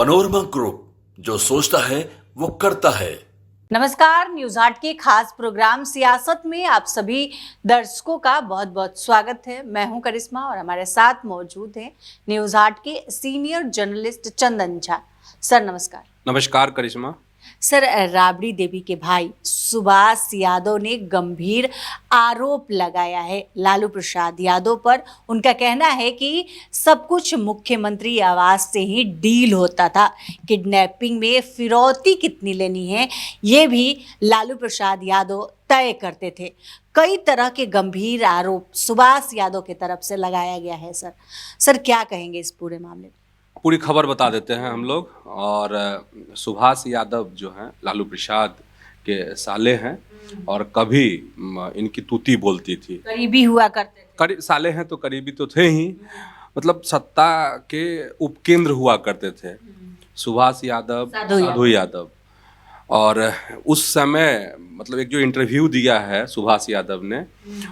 Panorama group, जो सोचता है वो करता है। नमस्कार, न्यूज आर्ट के खास प्रोग्राम सियासत में आप सभी दर्शकों का बहुत बहुत स्वागत है। मैं हूं करिश्मा और हमारे साथ मौजूद हैं न्यूज आर्ट के senior journalist Chandan Jha. Sir नमस्कार। नमस्कार करिश्मा। सर, राबड़ी देवी के भाई सुभाष यादव ने गंभीर आरोप लगाया है लालू प्रसाद यादव पर। उनका कहना है कि सब कुछ मुख्यमंत्री आवास से ही डील होता था। किडनैपिंग में फिरौती कितनी लेनी है ये भी लालू प्रसाद यादव तय करते थे। कई तरह के गंभीर आरोप सुभाष यादव की तरफ से लगाया गया है। सर क्या कहेंगे इस पूरे मामले में? पूरी खबर बता देते हैं हम लोग। और सुभाष यादव जो हैं लालू प्रसाद के साले हैं और कभी इनकी तूती बोलती थी। करीबी हुआ करते थे। करीब साले हैं तो करीबी तो थे ही, मतलब सत्ता के उपकेंद्र हुआ करते थे सुभाष यादव, साधु यादव। और उस समय मतलब एक जो इंटरव्यू दिया है सुभाष यादव ने,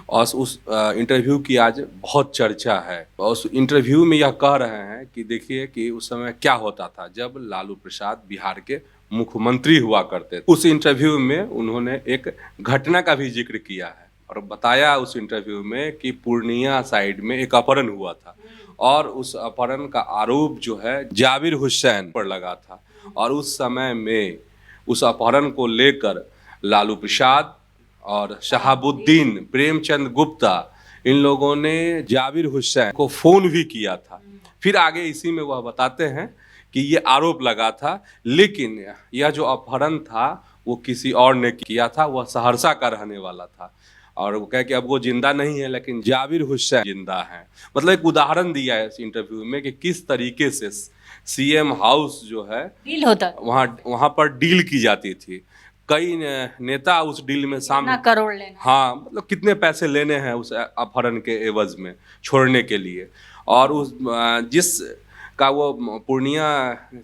और उस इंटरव्यू की आज बहुत चर्चा है। और उस इंटरव्यू में यह कह रहे हैं कि देखिए कि उस समय क्या होता था जब लालू प्रसाद बिहार के मुख्यमंत्री हुआ करते थे। उस इंटरव्यू में उन्होंने एक घटना का भी जिक्र किया है और बताया उस इंटरव्यू में कि पूर्णिया साइड में एक अपहरण हुआ था और उस अपहरण का आरोप जो है जाबिर हुसैन पर लगा था। और उस समय में उस अपहरण को लेकर लालू प्रसाद और शहाबुद्दीन प्रेमचंद गुप्ता इन लोगों ने जाबिर हुसैन को फोन भी किया था। फिर आगे इसी में वह बताते हैं कि ये आरोप लगा था, लेकिन यह जो अपहरण था वो किसी और ने किया था। वह सहरसा का रहने वाला था और वो कहे कि अब वो जिंदा नहीं है लेकिन जाबिर हुसैन जिंदा है। मतलब एक उदाहरण दिया है इस इंटरव्यू में कि किस तरीके से सीएम हाउस जो है डील होता, वहाँ पर डील की जाती थी। कई नेता उस डील में शामिल, करोड़ लेना, हाँ मतलब कितने पैसे लेने हैं उस अपहरण के एवज में छोड़ने के लिए। और उस जिस का वो पूर्णिया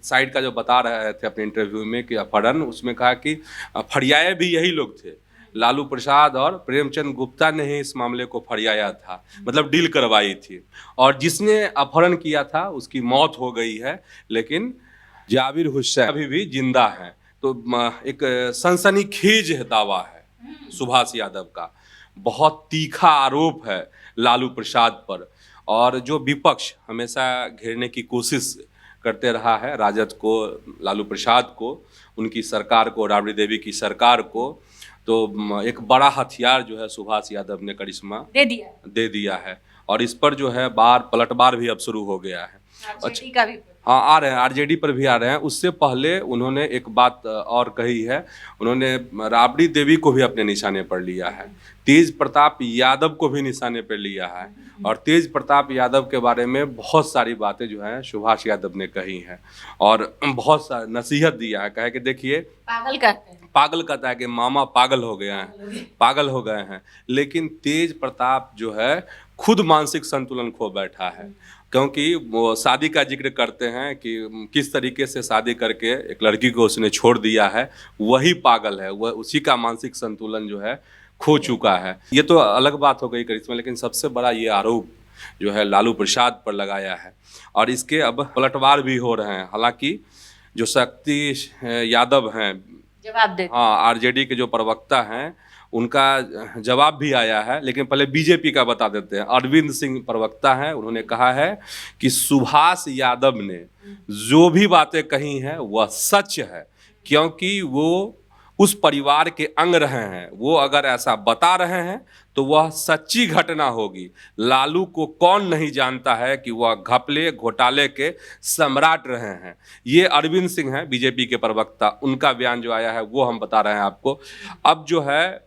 साइड का जो बता रहे थे अपने इंटरव्यू में कि अपहरण, उसमें कहा कि फरियाए भी यही लोग थे, लालू प्रसाद और प्रेमचंद गुप्ता ने ही इस मामले को फरियाया था, मतलब डील करवाई थी। और जिसने अपहरण किया था उसकी मौत हो गई है, लेकिन जाबिर हुसैन अभी भी जिंदा है। तो एक सनसनीखेज दावा है सुभाष यादव का। बहुत तीखा आरोप है लालू प्रसाद पर। और जो विपक्ष हमेशा घेरने की कोशिश करते रहा है राजद को, लालू प्रसाद को, उनकी सरकार को, राबड़ी देवी की सरकार को, तो एक बड़ा हथियार जो है सुभाष यादव ने करिश्मा दे दिया है। और इस पर जो है पलटवार भी अब शुरू हो गया है। आरजेडी का भी, हाँ आ रहे हैं, आरजेडी पर भी आ रहे हैं। उससे पहले उन्होंने एक बात और कही है, उन्होंने राबड़ी देवी को भी अपने निशाने पर लिया है, तेज प्रताप यादव को भी निशाने पर लिया है। और तेज प्रताप यादव के बारे में बहुत सारी बातें जो हैं सुभाष यादव ने कही हैं और बहुत सारी नसीहत दिया है। कहे कि देखिए पागल कहता है कि मामा पागल हो गए हैं, पागल हो गए हैं। लेकिन तेज प्रताप जो है खुद मानसिक संतुलन खो बैठा है, क्योंकि वो शादी का जिक्र करते हैं कि किस तरीके से शादी करके एक लड़की को उसने छोड़ दिया है, वही पागल है, वह उसी का मानसिक संतुलन जो है खो चुका है। ये तो अलग बात हो गई करिश्मा, लेकिन सबसे बड़ा ये आरोप जो है लालू प्रसाद पर लगाया है और इसके अब पलटवार भी हो रहे हैं। हालांकि जो शक्ति यादव हैं, जवाब दे, हाँ आरजेडी के जो प्रवक्ता हैं, उनका जवाब भी आया है। लेकिन पहले बीजेपी का बता देते हैं। अरविंद सिंह प्रवक्ता हैं, उन्होंने कहा है कि सुभाष यादव ने जो भी बातें कही हैं वह सच है, क्योंकि वो उस परिवार के अंग रहे हैं। वो अगर ऐसा बता रहे हैं तो वह सच्ची घटना होगी। लालू को कौन नहीं जानता है कि वह घपले घोटाले के सम्राट रहे हैं। ये अरविंद सिंह हैं बीजेपी के प्रवक्ता, उनका बयान जो आया है वो हम बता रहे हैं आपको। अब जो है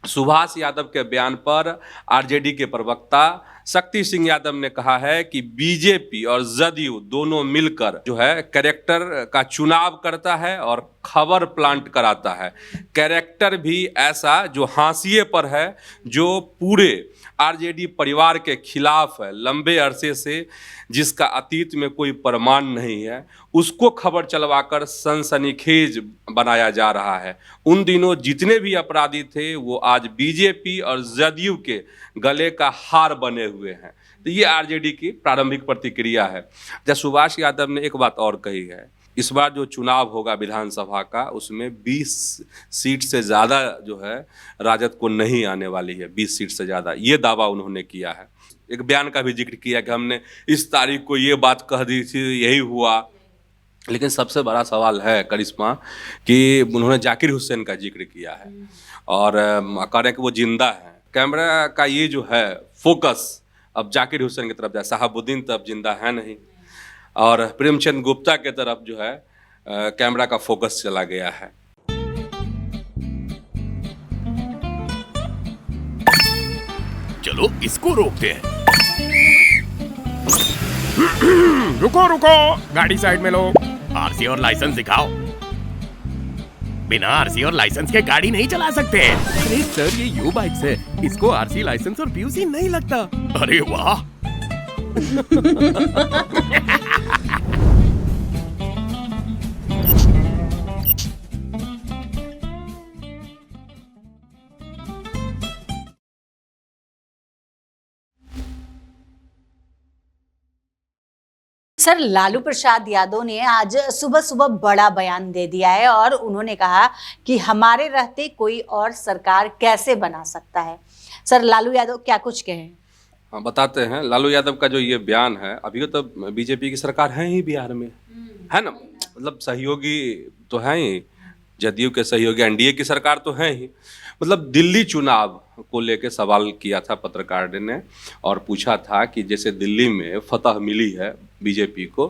सुभाष यादव के बयान पर आरजेडी के प्रवक्ता शक्ति सिंह यादव ने कहा है कि बीजेपी और जदयू दोनों मिलकर जो है कैरेक्टर का चुनाव करता है और खबर प्लांट कराता है। कैरेक्टर भी ऐसा जो हाशिए पर है, जो पूरे आरजेडी परिवार के खिलाफ है, लंबे अरसे से, जिसका अतीत में कोई प्रमाण नहीं है, उसको खबर चलवाकर सनसनीखेज बनाया जा रहा है। उन दिनों जितने भी अपराधी थे वो आज बीजेपी और जदयू के गले का हार बने हुए हुए हैं। तो ये आरजेडी की प्रारंभिक प्रतिक्रिया है। जब सुभाष यादव ने एक बात और कही है, इस बार जो चुनाव होगा विधानसभा का, उसमें 20 सीट से ज़्यादा जो है राजद को नहीं आने वाली है, 20 सीट से ज़्यादा, ये दावा उन्होंने किया है। एक बयान का भी जिक्र किया कि हमने इस तारीख को ये बात कह दी थी, यही हुआ। लेकिन सबसे बड़ा सवाल है करिश्मा कि उन्होंने जाकिर हुसैन का जिक्र किया है और कह रहे हैं कि वो जिंदा है। कैमरा का ये जो है फोकस अब जाकिर हुसैन की तरफ जाए, शहाबुद्दीन तो अब जिंदा है नहीं, और प्रेमचंद गुप्ता के तरफ जो है कैमरा का फोकस चला गया है। चलो इसको रोकते हैं। रुको रुको, गाड़ी साइड में लो। आरसी और लाइसेंस दिखाओ। बिना आरसी और लाइसेंस के गाड़ी नहीं चला सकते। अरे सर, ये यू बाइक्स है, इसको आरसी लाइसेंस और पीयूसी नहीं लगता। अरे वाह। सर, लालू प्रसाद यादव ने आज सुबह सुबह बड़ा बयान दे दिया है और उन्होंने कहा कि हमारे रहते कोई और सरकार कैसे बना सकता है। सर, लालू यादव क्या कुछ कहें? हाँ, बताते हैं। लालू यादव का जो ये बयान है, अभी तो बीजेपी की सरकार है ही बिहार में, है ना, मतलब सहयोगी तो हैं ही, जदयू के सहयोगी एनडीए की सरकार तो है ही। मतलब दिल्ली चुनाव को लेकर सवाल किया था पत्रकार ने और पूछा था कि जैसे दिल्ली में फतह मिली है बीजेपी को,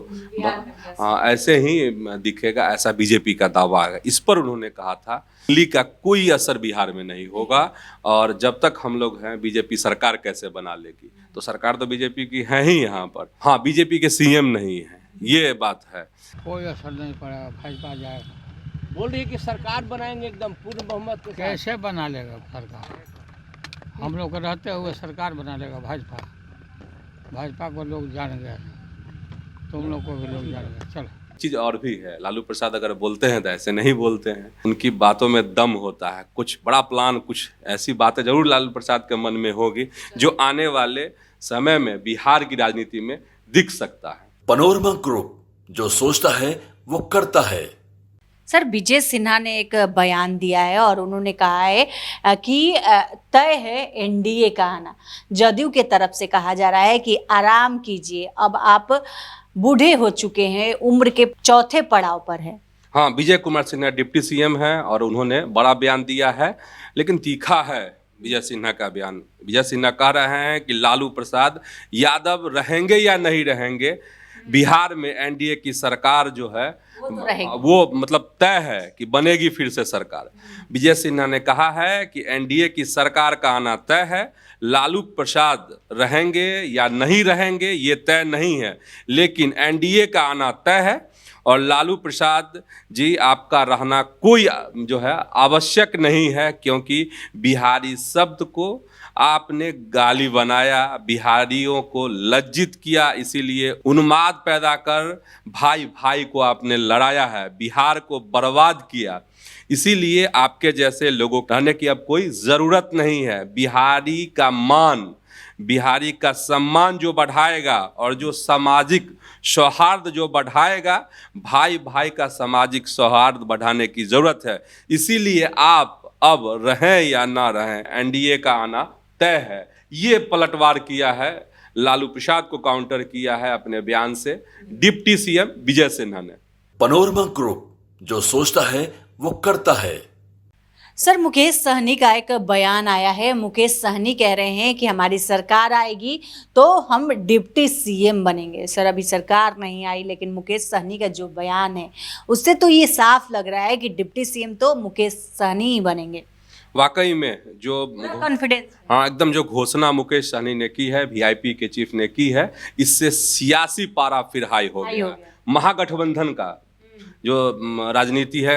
हाँ ऐसे ही दिखेगा, ऐसा बीजेपी का दावा है। इस पर उन्होंने कहा था दिल्ली का कोई असर बिहार में नहीं होगा और जब तक हम लोग हैं बीजेपी सरकार कैसे बना लेगी। तो सरकार तो बीजेपी की है ही यहाँ पर, हाँ बीजेपी के सीएम नहीं है, ये बात है। कोई असर नहीं पड़ा, भाजपा जाएगा। बोल रही है कि सरकार बनाएंगे एकदम पूर्ण बहुमत के साथ। कैसे बना लेगा सरकार? हम लोग रहते हुए सरकार बना लेगा भाजपा। भाजपा को लोग जान गए, तुम लोग को भी लोग जान गए। चलो, चीज़ और भी है, लालू प्रसाद अगर बोलते हैं तो ऐसे नहीं बोलते हैं, उनकी बातों में दम होता है। कुछ बड़ा प्लान, कुछ ऐसी बातें जरूर लालू प्रसाद के मन में होगी जो आने वाले समय में बिहार की राजनीति में दिख सकता है। पनोरमा ग्रुप, जो सोचता है वो करता है। सर, विजय सिन्हा ने एक बयान दिया है और उन्होंने कहा है कि तय है एनडीए का आना। जदयू के तरफ से कहा जा रहा है कि आराम कीजिए, अब आप बूढ़े हो चुके हैं, उम्र के चौथे पड़ाव पर है। हाँ, विजय कुमार सिन्हा डिप्टी सीएम हैं और उन्होंने बड़ा बयान दिया है, लेकिन तीखा है विजय सिन्हा का बयान। विजय सिन्हा कह रहे हैं कि लालू प्रसाद यादव रहेंगे या नहीं रहेंगे, बिहार में एनडीए की सरकार जो है वो मतलब तय है कि बनेगी फिर से सरकार। विजय सिन्हा ने कहा है कि एनडीए की सरकार का आना तय है, लालू प्रसाद रहेंगे या नहीं रहेंगे ये तय नहीं है, लेकिन एनडीए का आना तय है और लालू प्रसाद जी आपका रहना कोई जो है आवश्यक नहीं है, क्योंकि बिहारी शब्द को आपने गाली बनाया, बिहारियों को लज्जित किया, इसीलिए उन्माद पैदा कर भाई भाई को आपने लड़ाया है, बिहार को बर्बाद किया। इसीलिए आपके जैसे लोगों को रहने की अब कोई ज़रूरत नहीं है। बिहारी का मान, बिहारी का सम्मान जो बढ़ाएगा और जो सामाजिक सौहार्द जो बढ़ाएगा, भाई भाई का सामाजिक सौहार्द बढ़ाने की ज़रूरत है। इसीलिए आप अब रहें या ना रहें, एनडीए का आना तय है। ये पलटवार किया है, लालू प्रसाद को काउंटर किया है अपने बयान से डिप्टी सीएम विजय सिन्हा ने। पनोरमा ग्रुप, जो सोचता है वो करता है। सर, मुकेश सहनी का एक बयान आया है। मुकेश सहनी कह रहे हैं कि हमारी सरकार आएगी तो हम डिप्टी सीएम बनेंगे। सर, अभी सरकार नहीं आई, लेकिन मुकेश सहनी का जो बयान है उससे तो ये साफ लग रहा है कि डिप्टी सीएम तो मुकेश सहनी ही बनेंगे। वाकई में जो कॉन्फिडेंस, हाँ एकदम जो घोषणा मुकेश सहनी ने की है, वीआईपी के चीफ ने की है, इससे सियासी पारा फिर हाई हो गया। महागठबंधन का जो राजनीति है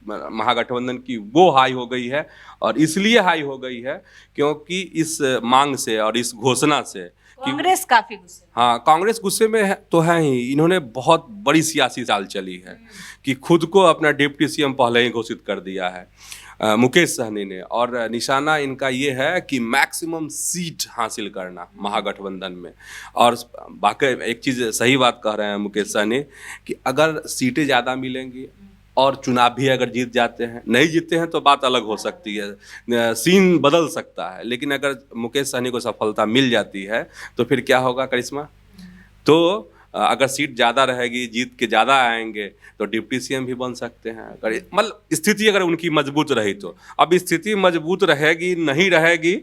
महागठबंधन की, वो हाई हो गई है। और इसलिए हाई हो गई है क्योंकि इस मांग से और इस घोषणा से कांग्रेस काफी गुस्से, हाँ कांग्रेस गुस्से में है, तो है ही। इन्होंने बहुत बड़ी सियासी चाल चली है कि खुद को अपना डिप्टी सीएम पहले ही घोषित कर दिया है। मुकेश सहनी ने, और निशाना इनका ये है कि मैक्सिमम सीट हासिल करना महागठबंधन में। और बाकी एक चीज़ सही बात कह रहे हैं मुकेश सहनी कि अगर सीटें ज़्यादा मिलेंगी और चुनाव भी अगर जीत जाते हैं, नहीं जीतते हैं तो बात अलग हो सकती है, सीन बदल सकता है। लेकिन अगर मुकेश सहनी को सफलता मिल जाती है तो फिर क्या होगा करिश्मा? तो अगर सीट ज़्यादा रहेगी, जीत के ज़्यादा आएंगे तो डिप्टी सीएम भी बन सकते हैं। अगर मतलब स्थिति अगर उनकी मजबूत रही तो। अब स्थिति मजबूत रहेगी नहीं रहेगी,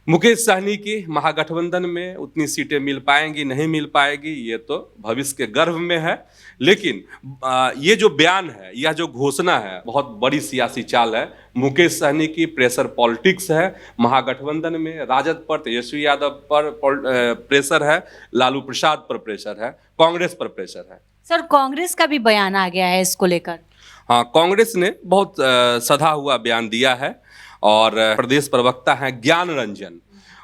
मुकेश सहनी की महागठबंधन में उतनी सीटें मिल पाएंगी नहीं मिल पाएगी, ये तो भविष्य के गर्भ में है। लेकिन ये जो बयान है, यह जो घोषणा है, बहुत बड़ी सियासी चाल है। मुकेश सहनी की प्रेशर पॉलिटिक्स है। महागठबंधन में राजद पर, तेजस्वी यादव पर प्रेशर है, लालू प्रसाद पर प्रेशर है, कांग्रेस पर प्रेशर है। सर, कांग्रेस का भी बयान आ गया है इसको लेकर। हाँ, कांग्रेस ने बहुत सधा हुआ बयान दिया है और प्रदेश प्रवक्ता हैं ज्ञान रंजन,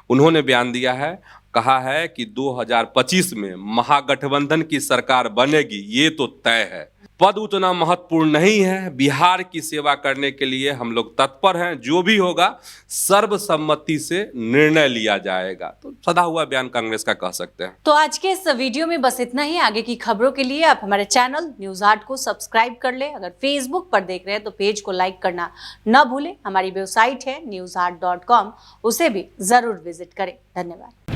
उन्होंने बयान दिया है, कहा है कि 2025 में महागठबंधन की सरकार बनेगी, ये तो तय है। पद उतना महत्वपूर्ण नहीं है, बिहार की सेवा करने के लिए हम लोग तत्पर हैं, जो भी होगा सर्वसम्मति से निर्णय लिया जाएगा। तो सदा हुआ बयान कांग्रेस का कह सकते हैं। तो आज के इस वीडियो में बस इतना ही। आगे की खबरों के लिए आप हमारे चैनल न्यूज 8 को सब्सक्राइब कर ले। अगर फेसबुक पर देख रहे हैं तो पेज को लाइक करना न भूलें। हमारी वेबसाइट है news8.com, उसे भी जरूर विजिट करें। धन्यवाद।